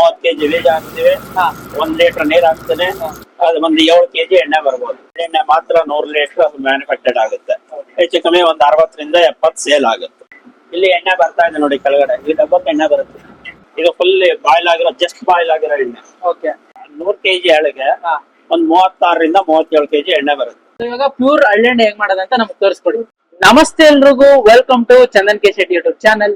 30 KG ಬೀಜ ಹಾಕ್ತಿವಿ, 1 litre ನೀರ್ ಹಾಕ್ತೇನೆ, ಅದು ಒಂದು 7 ಕೆಜಿ ಎಣ್ಣೆ ಬರ್ಬೋದು. ಎಣ್ಣೆ ಮಾತ್ರ 100 ಲೀಟರ್ ಅದು ಮ್ಯಾನುಫ್ಯಾಕ್ಚರ್ಡ್ ಆಗುತ್ತೆ. ಹೆಚ್ಚು ಕಮ್ಮಿ ಒಂದು 60ರಿಂದ 70 ಸೇಲ್ ಆಗುತ್ತೆ. ಇಲ್ಲಿ ಎಣ್ಣೆ ಬರ್ತಾ ಇದೆ ನೋಡಿ ಕೆಳಗಡೆ, ಈ ಡಬ್ಬಕ್ಕೆ ಎಣ್ಣೆ ಬರುತ್ತೆ. ಇದು ಫುಲ್ ಬಾಯ್ಲ್ ಆಗಿರೋ, ಜಸ್ಟ್ ಬಾಯ್ಲ್ ಆಗಿರೋ ಎಣ್ಣೆ. 100 ಕೆಜಿ ಎಳೆಗೆ ಒಂದ್ 36ರಿಂದ 37 ಕೆಜಿ ಎಣ್ಣೆ ಬರುತ್ತೆ. ಇವಾಗ ಪ್ಯೂರ್ ಹಳ್ಳೆಣ್ಣೆ ಹೇಗ್ ಮಾಡೋದಂತ ನಮ್ಗೆ ತೋರಿಸ್ಕೊಡಿ. ನಮಸ್ತೆ ಎಲ್ರಿಗೂ, welcome to Chandan K Shetty YouTube channel.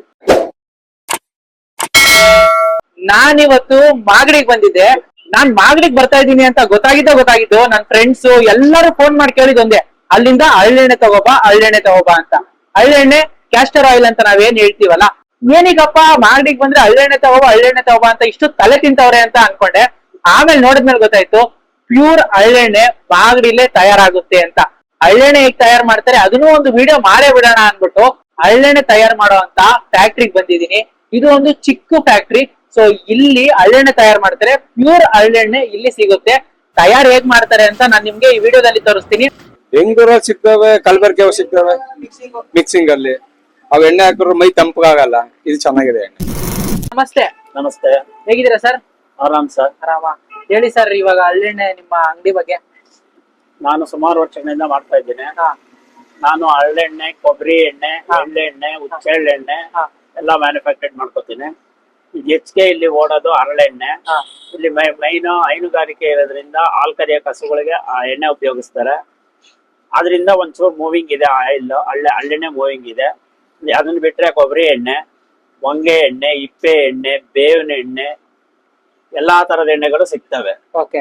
ನಾನಿವತ್ತು ಮಾಗಡಿಗೆ ಬಂದಿದ್ದೆ. ನಾನ್ ಮಾಗಡಿಗೆ ಬರ್ತಾ ಇದ್ದೀನಿ ಅಂತ ಗೊತ್ತಾಗಿದ್ದು ನನ್ನ ಫ್ರೆಂಡ್ಸ್ ಎಲ್ಲರೂ ಫೋನ್ ಮಾಡಿ ಕೇಳಿದೊಂದೆ, ಅಲ್ಲಿಂದ ಹಳ್ಳೆಣ್ಣೆ ತಗೋಬಾ ಅಂತ. ಹಳ್ಳೆಣ್ಣೆ ಕ್ಯಾಸ್ಟರ್ ಆಯಿಲ್ ಅಂತ ನಾವೇನ್ ಹೇಳ್ತೀವಲ್ಲ, ಏನೀಗಪ್ಪ ಮಾಗಡಿಗೆ ಬಂದ್ರೆ ಹಳ್ಳೆಣ್ಣೆ ತಗೋಬಾ ಅಂತ ಇಷ್ಟು ತಲೆ ತಿಂತವ್ರೆ ಅಂತ ಅನ್ಕೊಂಡೆ. ಆಮೇಲೆ ನೋಡಿದ್ಮೇಲೆ ಗೊತ್ತಾಯ್ತು ಪ್ಯೂರ್ ಹಳ್ಳೆಣ್ಣೆ ಮಾಗಡಿಲೇ ತಯಾರಾಗುತ್ತೆ ಅಂತ. ಹಳ್ಳೆಣ್ಣೆ ಹೇಗ್ ತಯಾರು ಮಾಡ್ತಾರೆ ಅದನ್ನು ಒಂದು ವಿಡಿಯೋ ಮಾಡೇ ಬಿಡೋಣ ಅನ್ಬಿಟ್ಟು ಹಳ್ಳೆಣ್ಣೆ ತಯಾರು ಮಾಡೋ ಅಂತ ಫ್ಯಾಕ್ಟ್ರಿಗೆ ಬಂದಿದ್ದೀನಿ. ಇದು ಒಂದು ಚಿಕ್ಕ ಫ್ಯಾಕ್ಟ್ರಿ. ಸೊ ಇಲ್ಲಿ ಹಳ್ಳೆಣ್ಣೆ ತಯಾರು ಮಾಡ್ತಾರೆ, ಪ್ಯೂರ್ ಹಳ್ಳೆಣ್ಣೆ ಇಲ್ಲಿ ಸಿಗುತ್ತೆ. ತಯಾರು ಹೇಗ್ ಮಾಡ್ತಾರೆ ಅಂತ ನಾನು ನಿಮ್ಗೆ ಈ ವಿಡಿಯೋದಲ್ಲಿ ತೋರಿಸ್ತೀನಿ. ಹೆಂಗೂರ ಸಿಗ್ತವೆ, ಕಲಬೆರಕೆ ಸಿಗ್ತವೆ ಮಿಕ್ಸಿಂಗ್ ಅಲ್ಲಿ. ಅವ್ ಎಣ್ಣೆ ಹಾಕಿದ್ರು ಮೈ ತಂಪಾಗಲ್ಲ. ಇದು ಚೆನ್ನಾಗಿದೆ ಎಣ್ಣೆ. ನಮಸ್ತೆ. ನಮಸ್ತೆ, ಹೇಗಿದ್ದೀರಾ ಸರ್? ಆರಾಮ್ ಸರ್. ಆರಾಮ. ಹೇಳಿ ಸರ್, ಇವಾಗ ಹಳ್ಳೆಣ್ಣೆ ನಿಮ್ಮ ಅಂಗಡಿ ಬಗ್ಗೆ. ನಾನು ಸುಮಾರು ವರ್ಷಗಳಿಂದ ಮಾಡ್ತಾ ಇದ್ದೀನಿ. ನಾನು ಹಳ್ಳೆಣ್ಣೆ, ಕೊಬ್ಬರಿ ಎಣ್ಣೆ, ಎಳ್ಳೆಣ್ಣೆ, ಹುಚ್ಚೆಳ್ಳೆಣ್ಣೆ ಎಲ್ಲ ಮ್ಯಾನುಫ್ಯಾಕ್ಚರ್ ಮಾಡ್ಕೋತೀನಿ. ಹೆಚ್ಚಿಗೆ ಇಲ್ಲಿ ಓಡೋದು ಹರಳೆಣ್ಣೆ. ಇಲ್ಲಿ ಮೈನ್ ಹೈನುಗಾರಿಕೆ ಇರೋದ್ರಿಂದ ಹಾಲ್ ಕರಿಯ ಕಸುಗಳಿಗೆ ಆ ಎಣ್ಣೆ ಉಪಯೋಗಿಸ್ತಾರೆ. ಅದರಿಂದ ಒಂಚೂರು ಮೂವಿಂಗ್ ಇದೆ ಆಯಿಲ್, ಹಳ್ಳೆಣ್ಣೆ ಮೂವಿಂಗ್ ಇದೆ. ಅದನ್ನ ಬಿಟ್ರೆ ಕೊಬ್ಬರಿ ಎಣ್ಣೆ, ಹೊಂಗೆ ಎಣ್ಣೆ, ಇಪ್ಪೆ ಎಣ್ಣೆ, ಬೇವಿನ ಎಣ್ಣೆ, ಎಲ್ಲಾ ತರದ ಎಣ್ಣೆಗಳು ಸಿಗ್ತವೆ. ಓಕೆ,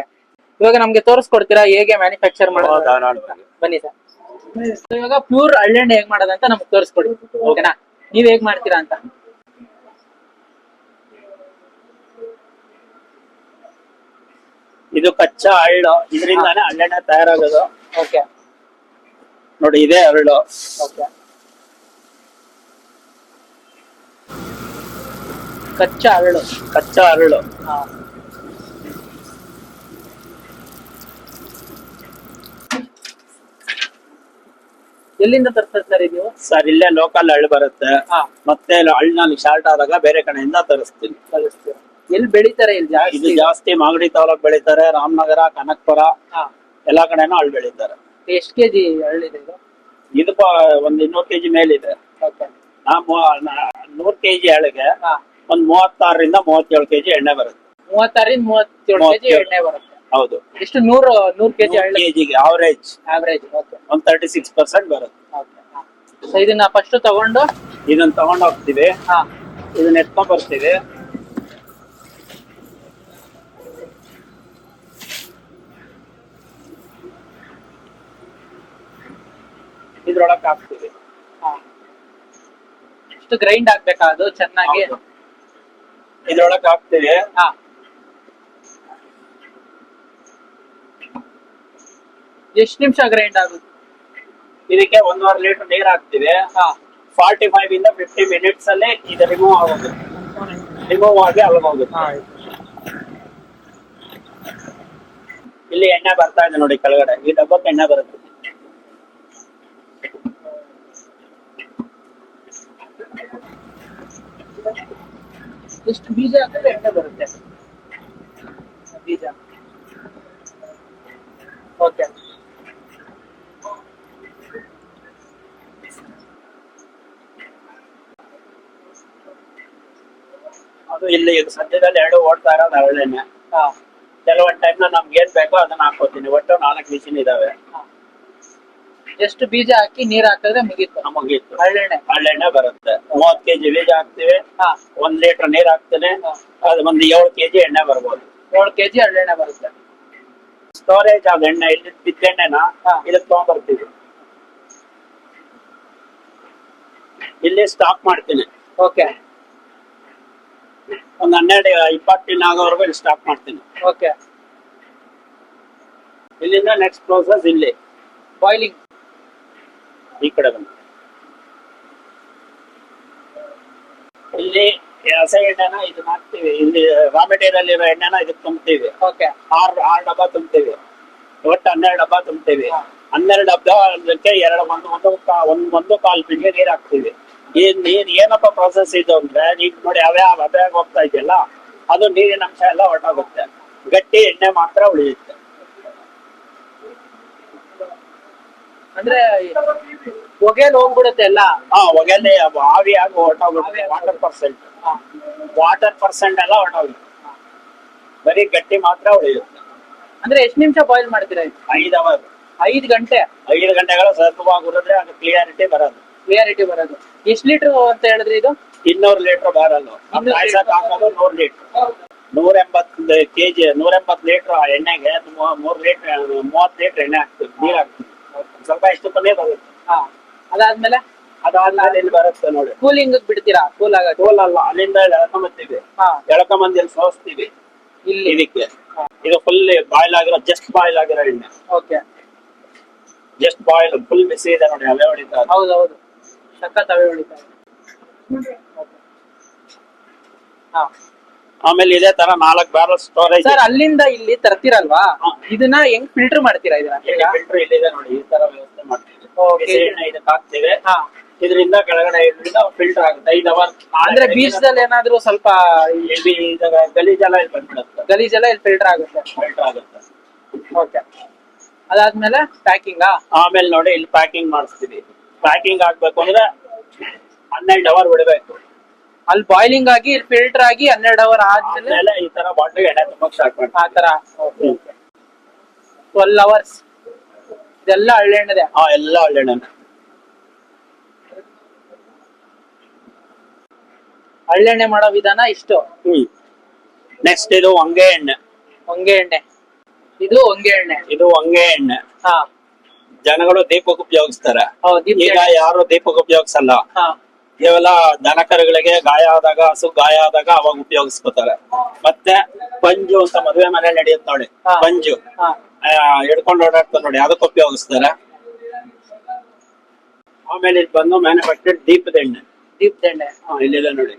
ಇವಾಗ ನಮ್ಗೆ ತೋರಿಸ್ಕೊಡ್ತೀರಾ ಹೇಗೆ ಮ್ಯಾನುಫ್ಯಾಕ್ಚರ್ ಮಾಡೋದು? ಬನ್ನಿ ಸರ್. ಇವಾಗ ಪ್ಯೂರ್ ಹಳ್ಳೆಣ್ಣೆ ಹೇಗ್ ಮಾಡೋದಂತ ನಮ್ಗೆ ತೋರಿಸ್ಕೊಡಿ, ಓಕೆನಾ? ನೀವ್ ಹೇಗ್ ಮಾಡ್ತೀರಾ ಅಂತ. ಇದು ಕಚ್ಚಾ ಹಳ್ಳು, ಇದರಿಂದಾನೇ ಹಳ್ಳೆಣ್ಣೆ ತಯಾರಾಗೋದು. ಓಕೆ, ನೋಡಿ ಇದೇ ಹರಳು. ಓಕೆ, ಕಚ್ಚಾ ಹರಳು. ಎಲ್ಲಿಂದ ತರ್ತಾರೆ ಸರ್ ಇದು? ಸರ್ ಇಲ್ಲೇ ಲೋಕಲ್ ಹಳ್ಳು ಬರುತ್ತೆ. ಮತ್ತೆ ಹಳ್ಳಿನಲ್ಲಿ ಶಾರ್ಟ್ ಆದಾಗ ಬೇರೆ ಕಡೆಯಿಂದ ತರಿಸ್ತೀನಿ. ಎಲ್ಲಿ ಬೆಳಿತಾರೆ? ಇಲ್ಲಿ ಇದು ಜಾಸ್ತಿ ಮಾಗಡಿ ತಾಲೂಕ್ ಬೆಳಿತಾರೆ, ರಾಮನಗರ, ಕನಕಪುರ ಎಲ್ಲಾ ಕಡೆನೂ ಹಳ್ಳು ಬೆಳಿತಾರೆ. ಎಷ್ಟು ಕೆಜಿ ಹಳ್ಳಿದೆ ಇದು? ಇದು ಒಂದ್ 200 ಕೆಜಿ ಮೇಲಿದೆ. 100 ಕೆಜಿ ಹಳ್ಳಿಗೆ ಒಂದ್ 36ರಿಂದ 37 ಕೆಜಿ ಎಣ್ಣೆ ಬರುತ್ತೆ. 36ರಿಂದ 37 ಕೆಜಿ ಎಣ್ಣೆ ಬರುತ್ತೆ. ಹೌದು. ಎಷ್ಟು? 100 ಕೆಜಿ ಕೆಜಿಗೆ ಆವರೇಜ್ ಓಕೆ, ಒಂದ್ 36% ಬರುತ್ತೆ. ಸೊ ಇದನ್ನ ಫಸ್ಟ್ ತಗೊಂಡು ಇದನ್ನ ತಗೊಂಡ್ ಹೋಗ್ತೀವಿ, ಇದನ್ನ ಎತ್ಕೊಂಡ್ ಬರ್ತೀವಿ. ಇದ್ರೊಳಕ್ ಹಾಕ್ತಿವಿ. ಎಷ್ಟು ಗ್ರೈಂಡ್ ಆಗ್ಬೇಕಾ ಅದು ಚೆನ್ನಾಗಿ? ಇದ್ರೊಳಕ್ ಹಾಕ್ತಿವಿ. ಎಷ್ಟು ನಿಮಿಷ ಗ್ರೈಂಡ್ ಆಗುತ್ತೆ? ಇದಕ್ಕೆ 1.5 ಲೀಟರ್ ನೀರ್ ಹಾಕ್ತಿವಿ. 45 ಇಂದ 50 ಮಿನಿಟ್ಸ್ ಅಲ್ಲಿ ಇದು ರಿಮೂವ್ ಆಗೋದು. ರಿಮೂವ್ ಆಗಿ ಅಲ್ಗೋಗುತ್ತೆ. ಇಲ್ಲಿ ಎಣ್ಣೆ ಬರ್ತಾ ಇದೆ ನೋಡಿ ಕೆಳಗಡೆ, ಈ ಡಬ್ಬಕ್ಕೆ ಎಣ್ಣೆ ಬರುತ್ತೆ. ಎಷ್ಟು ಬೀಜ ಹಾಕಿದ್ರೆ ಎಣ್ಣೆ ಬರುತ್ತೆ? ಬೀಜ. ಓಕೆ, ಅದು ಇಲ್ಲಿ ಸದ್ಯದಲ್ಲಿ 2 ಓಡ್ತಾ ಇರೋದು ಹರಳೆಣ್ಣೆ. ಕೆಲವೊಂದು ಟೈಮ್ ನಮ್ಗೆ ಏನ್ ಬೇಕೋ ಅದನ್ನ ಹಾಕೋತೀನಿ. ಒಟ್ಟು 4 ಮಿಷಿನ್ ಇದಾವೆ. ಎಷ್ಟು ಬೀಜ ಹಾಕಿ ನೀರ್ ಹಾಕಿದ್ರೆ ಮುಗೀತು? ಹಳ್ಳೆಣ್ಣೆ ಬರುತ್ತೆ. 30 ಕೆಜಿ ಬೀಜ ಹಾಕ್ತಿವಿ, 1 ಲೀಟರ್ ನೀರ್ ಹಾಕ್ತೇನೆ, ಅದು ಒಂದು 7 ಕೆಜಿ ಎಣ್ಣೆ ಬರ್ಬೋದು. 7 ಕೆಜಿ ಹಳ್ಳೆಣ್ಣೆ ಬರುತ್ತೆ. ಸ್ಟೋರೇಜ್ ಆದ ಎಣ್ಣೆ, ಇಲ್ಲಿ ಬಿದ್ದೆಣ್ಣೆನ ಇದಕ್ಕೆ ತಗೊಂಡ್ಬರ್ತೀವಿ. ಇಲ್ಲಿ ಸ್ಟಾಕ್ ಮಾಡ್ತೀನಿ. ಓಕೆ, ಒಂದ್ 12-20 ದಿನ ಆಗೋವರೆಗೂ ಇಲ್ಲಿ ಸ್ಟಾಕ್ ಮಾಡ್ತೀನಿ. ಓಕೆ, ಇಲ್ಲಿಂದ ನೆಕ್ಸ್ಟ್ ಪ್ರೋಸೆಸ್ ಇಲ್ಲಿ ಬಾಯ್ಲಿಂಗ್. ಈ ಕಡೆ ಬಂದು ಇಲ್ಲಿ ಹಸೆ ಎಣ್ಣೆನ ಇದನ್ನ ಹಾಕ್ತಿವಿ. ಇಲ್ಲಿ ರಾ ಮೆಟೀರಿಯಲ್ ಇರೋ ಎಣ್ಣೆನ ಇದಕ್ಕೆ ತುಂಬ್ತೀವಿ. ಓಕೆ, 6 ಡಬ್ಬ ತುಂಬ್ತೀವಿ. ಒಟ್ಟು 12 ಡಬ್ಬ ತುಂಬ್ತೀವಿ. 12 ಡಬ್ಬ ಅದಕ್ಕೆ ಒಂದು ಕಾಲ್ ಪಿಂಗೆ ನೀರ್ ಹಾಕ್ತಿವಿ. ಈ ನೀರ್ ಏನಪ್ಪ ಪ್ರೊಸೆಸ್ ಇದು ಅಂದ್ರೆ, ಈಗ ನೋಡಿ ಅದೇ ಹೋಗ್ತಾ ಇದೆಯಲ್ಲ, ಅದು ನೀರಿನ ಅಂಶ ಎಲ್ಲ ಹೊರಟೋಗುತ್ತೆ, ಗಟ್ಟಿ ಎಣ್ಣೆ ಮಾತ್ರ ಉಳಿಯುತ್ತೆ. ಅಂದ್ರೆ ಹೊಗೆಲ್ ಹೋಗ್ಬಿಡುತ್ತೆ ಎಲ್ಲ. ಹೊಗೆಲೆ ಆವಿಯಾಗಿ ಹೊರಟೋಗುತ್ತೆ. ವಾಟರ್ ಪರ್ಸೆಂಟ್ ಎಲ್ಲ ಹೊರಟೋಗುತ್ತೆ, ಬರೀ ಗಟ್ಟಿ ಮಾತ್ರ ಉಳಿಯುತ್ತೆ. ಅಂದ್ರೆ ಎಷ್ಟು ನಿಮಿಷ ಬಾಯ್ಲ್ ಮಾಡ್ತೀರಾ ಇದು? 5 ಅವರ್. 5 ಗಂಟೆ. 5 ಗಂಟೆಗಳ ಸತತವಾಗಿರುತ್ತೆ, ಅದು ಕ್ಲಿಯಾರಿಟಿ ಬರೋದು. ಎಷ್ಟು ಲೀಟರ್ ಅಂತ ಹೇಳಿದ್ರಿ ಇದು? 200 ಲೀಟರ್ ಬರಲ್ಲ. ಪಾಯಸಕ್ಕೆ ಹಾಕೋದು 100 ಲೀಟರ್. 180 ಕೆಜಿ 180 ಲೀಟರ್ ಎಣ್ಣೆಗೆ 3 ಲೀಟರ್ 30 ಲೀಟರ್ ಎಣ್ಣೆ ಹಾಕ್ತೀವಿ, ನೀರ್ ಹಾಕ್ತೀವಿ. ಸ್ವಲ್ಪ ಎಷ್ಟು ಕಮ್ಮಿ ಬರುತ್ತೆ. ಅದಾದ್ಮೇಲೆ ಇಲ್ಲಿ ಬರುತ್ತೆ ನೋಡಿ. ಕೂಲಿಂಗ್ ಬಿಡ್ತೀರಾ? ಕೂಲ್ ಅಲ್ಲ, ಅಲ್ಲಿಂದ ಎಳ್ಕೊಂಬತ್ತೀವಿ. ಎಳ್ಕೊಂಬಂದು ಇಲ್ಲಿ ಸೋಸ್ತೀವಿ ಇಲ್ಲಿ ಇದಕ್ಕೆ. ಇದು ಫುಲ್ ಬಾಯ್ಲ್ ಆಗಿರೋ, ಜಸ್ಟ್ ಬಾಯ್ಲ್ ಆಗಿರೋ ಎಣ್ಣೆ. ಓಕೆ, ಜಸ್ಟ್ ಬಾಯ್ಲ್ ಫುಲ್ ಬಿಸಿ ಇದೆ ನೋಡಿ, ಅವೇ ಹೊಡಿತಾ ಇದೆ. ಹೌದೌದು, ಸಖತ್ ಅವೇ ಹೊಡಿತಾ ಇದೆ. ಆಮೇಲೆ ಇದೇ ತರ 4 ಬ್ಯಾರಲ್ ಸ್ಟೋರೇಜ್. ಸರ್, ಅಲ್ಲಿಂದ ಇಲ್ಲಿ ತರ್ತೀರಲ್ವಾ, ಇದನ್ನ ಹೆಂಗ್ ಫಿಲ್ಟರ್ ಮಾಡ್ತೀರಾ? ಇದನ್ನ ಫಿಲ್ಟರ್ ಇಲ್ಲಿದೆ ನೋಡಿ, ಈ ತರ ವ್ಯವಸ್ಥೆ ಮಾಡ್ತೀವಿ. Okay. ಬಿಸಿ ಎಣ್ಣೆ ಇದಕ್ಕೆ ಹಾಕ್ತೀವಿ, ಇದರಿಂದ ಕೆಳಗಡೆ ಫಿಲ್ಟರ್ ಆಗುತ್ತೆ. 5 ಅವರ್. ಅಂದ್ರೆ ಬೀಜದಲ್ಲಿ ಏನಾದ್ರು ಸ್ವಲ್ಪ ಗಲೀಜೆಲ್ಲ ಇಲ್ಲಿ ಬಂದ್ಬಿಡುತ್ತೆ, ಗಲೀಜೆಲ್ಲ ಇಲ್ಲಿ ಫಿಲ್ಟರ್ ಆಗುತ್ತೆ. ಓಕೆ, ಅದಾದ್ಮೇಲೆ ಪ್ಯಾಕಿಂಗ್. ಆಮೇಲೆ ನೋಡಿ ಇಲ್ಲಿ ಪ್ಯಾಕಿಂಗ್ ಮಾಡಿಸ್ತೀವಿ. ಪ್ಯಾಕಿಂಗ್ ಆಗ್ಬೇಕು ಅಂದ್ರೆ 12 ಅವರ್ ಬಿಡಬೇಕು. ಅಲ್ಲಿ ಬಾಯ್ಲಿಂಗ್ ಆಗಿ ಇಲ್ಲಿ ಫಿಲ್ಟರ್ ಆಗಿ 12 ಅವರ್ ಆದ್ಮೇಲೆ ಈ ತರ ಬಾಟ್ಲಿಗೆ ಎಣ್ಣೆ ತುಂಬಕ್ ಸ್ಟಾರ್ಟ್ ಮಾಡ್ತೀವಿ. ಆತರ 12 ಅವರ್ಸ್. ಇದೆಲ್ಲ ಹಳ್ಳೆಣ್ಣದೆ? ಎಲ್ಲ ಹಳ್ಳೆಣ್ಣೆ. ಹಳ್ಳೆಣ್ಣೆ ಮಾಡೋ ವಿಧಾನ ಇಷ್ಟು. ನೆಕ್ಸ್ಟ್ ಇದು ಹೊಂಗೆ ಎಣ್ಣೆ. ಹೊಂಗೆ ಎಣ್ಣೆ. ಇದು ಹೊಂಗೆ ಎಣ್ಣೆ. ಇದು ಹೊಂಗೆ ಎಣ್ಣೆ. ಜನಗಳು ದೀಪಕ್ಕೆ ಉಪಯೋಗಿಸ್ತಾರೆ. ಈಗ ಯಾರು ದೀಪಕ್ಕೆ ಉಪಯೋಗಿಸಲ್ಲ, ಕೇವಲ ದನ ಕರುಗಳಿಗೆ ಗಾಯ ಆದಾಗ, ಹಸು ಗಾಯ ಆದಾಗ ಅವಾಗ ಉಪಯೋಗಿಸ್ಕೋತಾರೆ. ಮತ್ತೆ ಪಂಜು ಅಂತ ಮದುವೆ ಮನೇಲಿ ನಡೆಯುತ್ತೆ ನೋಡಿ, ಪಂಜು ಹಿಡ್ಕೊಂಡು ಓಡಾಡ್ತಾರೆ ನೋಡಿ, ಅದಕ್ಕೆ ಉಪಯೋಗಿಸ್ತಾರೆ. ಆಮೇಲೆ ಇದು ಬಂದು ಮ್ಯಾನುಫ್ಯಾಕ್ಚರ್ಡ್ ದೀಪದ ಎಣ್ಣೆ. ಇಲ್ಲಿದೆ ನೋಡಿ,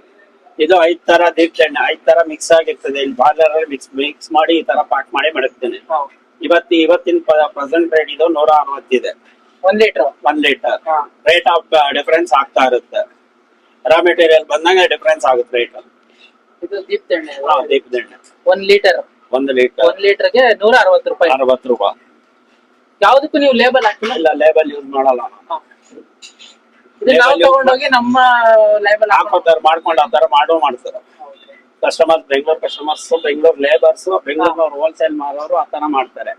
ಇದು 5 ತರ ದೀಪದ ಎಣ್ಣೆ. 5 ತರ ಮಿಕ್ಸ್ ಆಗಿರ್ತದೆ. ಇಲ್ಲಿ ಬಾರ್ಲರ್ ಮಿಕ್ಸ್ ಮಾಡಿ ಈ ತರ ಪ್ಯಾಕ್ ಮಾಡಿ ಮಡಗ್ತೇನೆ. ಇವತ್ತಿನ ಪ್ರೆಸೆಂಟ್ ರೇಟ್ ಇದು 160 ಇದೆ. 1 ಲೀಟರ್. ರೇಟ್ ಆಫ್ ಡಿಫರೆನ್ಸ್ ಆಗ್ತಾ ಇರುತ್ತೆ. ರಾ ಮೆಟೀರಿಯಲ್ ಬಂದಂಗೆ ಡಿಫರೆನ್ಸ್ ಆಗುತ್ತೆ ರೇಟ್. ಇದು ದೀಪದೆಣ್ಣೆ. ದೀಪದೆಣ್ಣೆ 1 ಲೀಟರ್. 1 ಲೀಟರ್. 1 ಲೀಟರ್ಗೆ 160 ರೂಪಾಯಿ. 60 ರೂಪಾಯಿ. ಯಾವ್ದಕ್ಕೂ ನೀವು ಲೇಬಲ್ ಹಾಕಿಲ್ಲ? ಇಲ್ಲ, ಲೇಬಲ್ ಯೂಸ್ ಮಾಡಲ್ಲ. ನಾವು ತಗೊಂಡೋಗಿ ನಮ್ಮ ಲೇಬಲ್ ಹಾಕೋತಾರೆ, ಮಾಡ್ಕೊಂಡು ಆ ತರ ಮಾಡ್ತಾರೆ. Customers, Bengaluru customers, Bengaluru labours, Bengaluru wholesale ಮಾರೋರು ಆ ತರ ಮಾಡ್ತಾರೆ.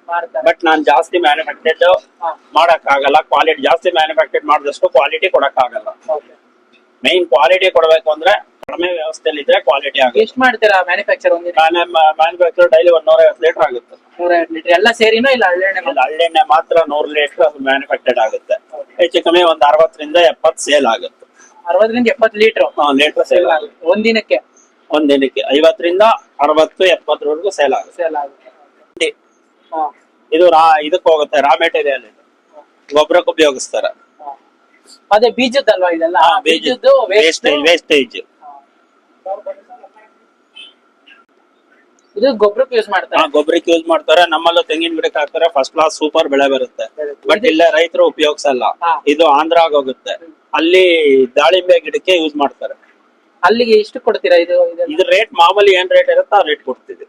ಬಟ್ ನಾನ್ ಜಾಸ್ತಿ ಮ್ಯಾನುಫ್ಯಾಕ್ಚರ್ಡ್ ಮಾಡಕ್ ಆಗಲ್ಲ. ಕ್ವಾಲಿಟಿ ಜಾಸ್ತಿ ಮ್ಯಾನುಫ್ಯಾಕ್ಚರ್ಡ್ ಮಾಡಿದಷ್ಟು ಕ್ವಾಲಿಟಿ ಕೊಡಕ್ ಆಗಲ್ಲ. ಮೈನ್ ಕ್ವಾಲಿಟಿ ಕೊಡ್ಬೇಕು ಅಂದ್ರೆ ಕಡಿಮೆ ವ್ಯವಸ್ಥೆಯಲ್ಲಿ ಇದ್ರೆ ಕ್ವಾಲಿಟಿ ಆಗುತ್ತೆ. ಎಷ್ಟು ಮಾಡ್ತೀರಾ ಮ್ಯಾನುಫ್ಯಾಕ್ಚರ್? ಮ್ಯಾನುಫ್ಯಾಕ್ಚರ್ ಡೈಲಿ 150 ಲೀಟರ್ ಆಗುತ್ತೆ. 150 ಲೀಟರ್ ಎಲ್ಲ ಸೇರಿನೋ? ಇಲ್ಲ ಹಳ್ಳೆಣ್ಣೆ ಮಾತ್ರ 100 ಲೀಟರ್ ಅದು ಮ್ಯಾನುಫ್ಯಾಕ್ಚರ್ಡ್ ಆಗುತ್ತೆ. ಹೆಚ್ಚು ಕಮ್ಮಿ ಒಂದು 60 ರಿಂದ 70 ಸೇಲ್ ಆಗುತ್ತೆ. 60 ರಿಂದ 70 ಲೀಟರ್ ಸೇಲ್ ಆಗುತ್ತೆ ಒಂದಿನಕ್ಕೆ. 50 ರಿಂದ 60, 70 ವರೆಗೂ ಸೇಲ್ ಆಗುತ್ತೆ. ಇದು ಇದಕ್ಕೆ ಹೋಗುತ್ತೆ, ರಾ ಮೆಟೀರಿಯಲ್. ಗೊಬ್ಬರಕ್ಕೆ ಉಪಯೋಗಿಸ್ತಾರೆ. ಅದೇ ಬೀಜದಲ್ವಾ ಇದೆಲ್ಲ? ಬೀಜದ್ದು ವೇಸ್ಟೇಜ್. ಇದು ಗೊಬ್ಬರಕ್ಕೆ ಯೂಸ್ ಮಾಡ್ತಾರೆ. ಗೊಬ್ಬರಕ್ಕೆ ಯೂಸ್ ಮಾಡ್ತಾರೆ. ನಮ್ಮಲ್ಲೂ ತೆಂಗಿನ ಗಿಡಕ್ಕೆ ಹಾಕ್ತಾರೆ, ಫಸ್ಟ್ ಕ್ಲಾಸ್ ಸೂಪರ್ ಬೆಳೆ ಬರುತ್ತೆ. ಬಟ್ ಇಲ್ಲ ರೈತರು ಉಪಯೋಗಿಸಲ್ಲ. ಇದು ಆಂಧ್ರ ಆಗೋಗುತ್ತೆ. ಅಲ್ಲಿ ದಾಳಿಂಬೆ ಗಿಡಕ್ಕೆ ಯೂಸ್ ಮಾಡ್ತಾರೆ. ಅಲ್ಲಿಗೆ ಎಷ್ಟು ಕೊಡ್ತೀರಾ? ಇದು ರೇಟ್ ಮಾಮೂಲಿ ಏನ್ ರೇಟ್ ಇರುತ್ತೆ ಆ ರೇಟ್ ಕೊಡ್ತಿದ್ವಿ.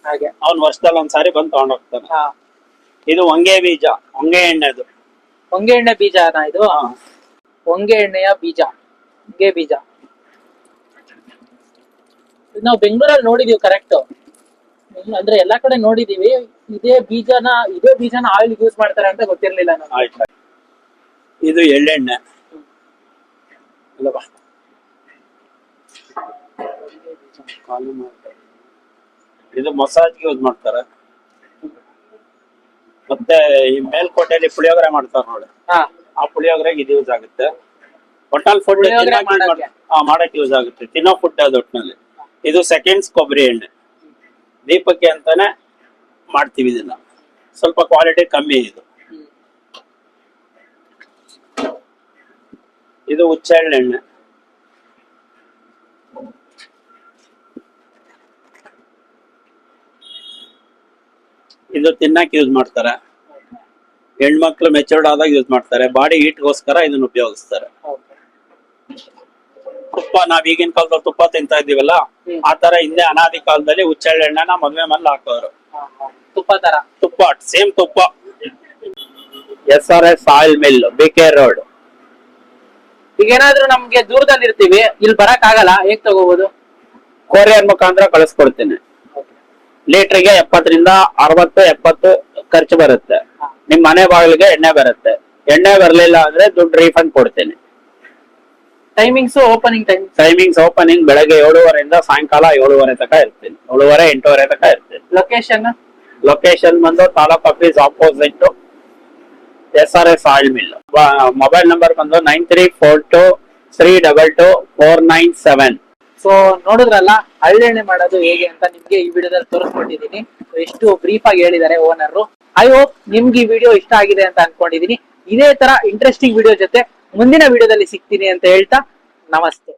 ಹಾಗೆ ಅವ್ನ್ ವರ್ಷದಲ್ಲಿ ಒಂದ್ಸಾರಿ ಬಂದು ತಗೊಂಡ್ ಹೋಗ್ತಾನೆ. ಇದು ಹೊಂಗೆ ಬೀಜ, ಹೊಂಗೆ ಎಣ್ಣೆದು. ಹೊಂಗೆ ಎಣ್ಣೆ ಬೀಜನಾ ಇದು? ಹೊಂಗೆ ಎಣ್ಣೆಯ ಬೀಜ, ಹೊಂಗೆ ಬೀಜ. ನಾವು ಬೆಂಗಳೂರಲ್ಲಿ ನೋಡಿದೀವಿ ಕರೆಕ್ಟ್. ಅಂದ್ರೆ ಎಲ್ಲಾ ಕಡೆ ನೋಡಿದೀವಿ. ಇದೇ ಬೀಜನ ಆಯಿಲ್ ಯೂಸ್ ಮಾಡ್ತಾರೆ ಅಂತ ಗೊತ್ತಿರ್ಲಿಲ್ಲ ನನಗೆ. ಇದು ಎಳ್ಳೆಣ್ಣೆ. ಇದು ಮಸಾಜ್ ಯೂಸ್ ಮಾಡ್ತಾರೆ. ಮತ್ತೆ ಈ ಮೇಲ್ಕೋಟೆಯಲ್ಲಿ ಪುಳಿಯೋಗರೆ ಮಾಡ್ತಾರೆ ನೋಡಿ, ಆ ಪುಳಿಯೋಗರೆಗೆ ಇದು ಯೂಸ್ ಆಗುತ್ತೆ. ಒಟ್ಟಲ್ಲಿ ಫುಡ್ ಮಾಡಕ್ ಯೂಸ್ ಆಗುತ್ತೆ. ತಿನ್ನೋ ಫುಡ್ ಅದು ಒಟ್ಟಿನಲ್ಲಿ. ಇದು ಸೆಕೆಂಡ್ಸ್ ಕೊಬ್ಬರಿ ಎಣ್ಣೆ. ದೀಪಕ್ಕೆ ಅಂತಾನೆ ಮಾಡ್ತೀವಿ ಇದನ್ನ. ಸ್ವಲ್ಪ ಕ್ವಾಲಿಟಿ ಕಮ್ಮಿ ಇದು. ಇದು ಹುಚ್ಚೆಳ್ಳೆಣ್ಣೆ. ಇದು ತಿನ್ನಕ್ ಯೂಸ್ ಮಾಡ್ತಾರೆ. ಹೆಣ್ಮಕ್ಳು ಮೆಚೂರ್ಡ್ ಆದಾಗ ಯೂಸ್ ಮಾಡ್ತಾರೆ. ಬಾಡಿ ಹೀಟ್ಗೋಸ್ಕರ ಇದನ್ನ ಉಪಯೋಗಿಸ್ತಾರೆ. ತುಪ್ಪ ನಾವ್ ಈಗಿನ ಕಾಲದಲ್ಲಿ ತುಪ್ಪ ತಿಂತಾ ಇದೀವಲ್ಲ ಆ ತರ ಹಿಂದೆ ಅನಾದಿ ಕಾಲದಲ್ಲಿ ಹುಚ್ಚೆಳ್ಳೆಣ್ಣೆನ ಮದ್ವೆ ಮೇಲೆ ಹಾಕೋರು. ತುಪ್ಪ ತರ. ತುಪ್ಪ ಸೇಮ್ ತುಪ್ಪ. SRS oil mill, BK road. ಈಗ ಏನಾದ್ರು ನಮ್ಗೆ ದೂರದಲ್ಲಿ ಇರ್ತೀವಿ, ಇಲ್ಲಿ ಬರಕ್ ಆಗಲ್ಲ, ಹೇಗ್ ತಗೋಬಹುದು? ಕೊರಿಯರ್ ಮುಖಾಂತರ ಕಳಿಸ್ಕೊಡ್ತೀನಿ. ಲೀಟರ್ಗೆ 70 ರಿಂದ 60 70 ಖರ್ಚು ಬರುತ್ತೆ. ನಿಮ್ ಮನೆ ಬಾಗಿಲಿಗೆ ಎಣ್ಣೆ ಬರುತ್ತೆ. ಎಣ್ಣೆ ಬರ್ಲಿಲ್ಲ ಅಂದ್ರೆ ದುಡ್ಡು ರೀಫಂಡ್ ಕೊಡ್ತೀನಿ. Timings, opening time? Timings opening ಬೆಳಗ್ಗೆ 7:30 ಇಂದ ಸಾಯಂಕಾಲ 7:30 ತನಕ ಇರ್ತೀನಿ. 7:30 8:30 ತನಕ ಇರ್ತೀನಿ. ಲೊಕೇಶನ್? ಲೊಕೇಶನ್ ಬಂದು taluk office opposite SRS oil mill. Mobile number ಬಂದು 9342322497. ಸೊ ನೋಡಿದ್ರಲ್ಲ ಹಳ್ಳೆಣ್ಣೆ ಮಾಡೋದು ಹೇಗೆ ಅಂತ ನಿಮ್ಗೆ ಈ ವಿಡಿಯೋದಲ್ಲಿ ತೋರಿಸ್ಕೊಟ್ಟಿದ್ದೀನಿ. ಎಷ್ಟು ಬ್ರೀಫ್ ಆಗಿ ಹೇಳಿದ್ದಾರೆ ಓನರ್. ಐ ಹೋಪ್ ನಿಮ್ಗೆ ಈ ವಿಡಿಯೋ ಇಷ್ಟ ಆಗಿದೆ ಅಂತ ಅನ್ಕೊಂಡಿದೀನಿ. ಇದೇ ತರ ಇಂಟ್ರೆಸ್ಟಿಂಗ್ ವಿಡಿಯೋ ಜೊತೆ ಮುಂದಿನ ವಿಡಿಯೋದಲ್ಲಿ ಸಿಗ್ತೀನಿ ಅಂತ ಹೇಳ್ತಾ ನಮಸ್ತೆ.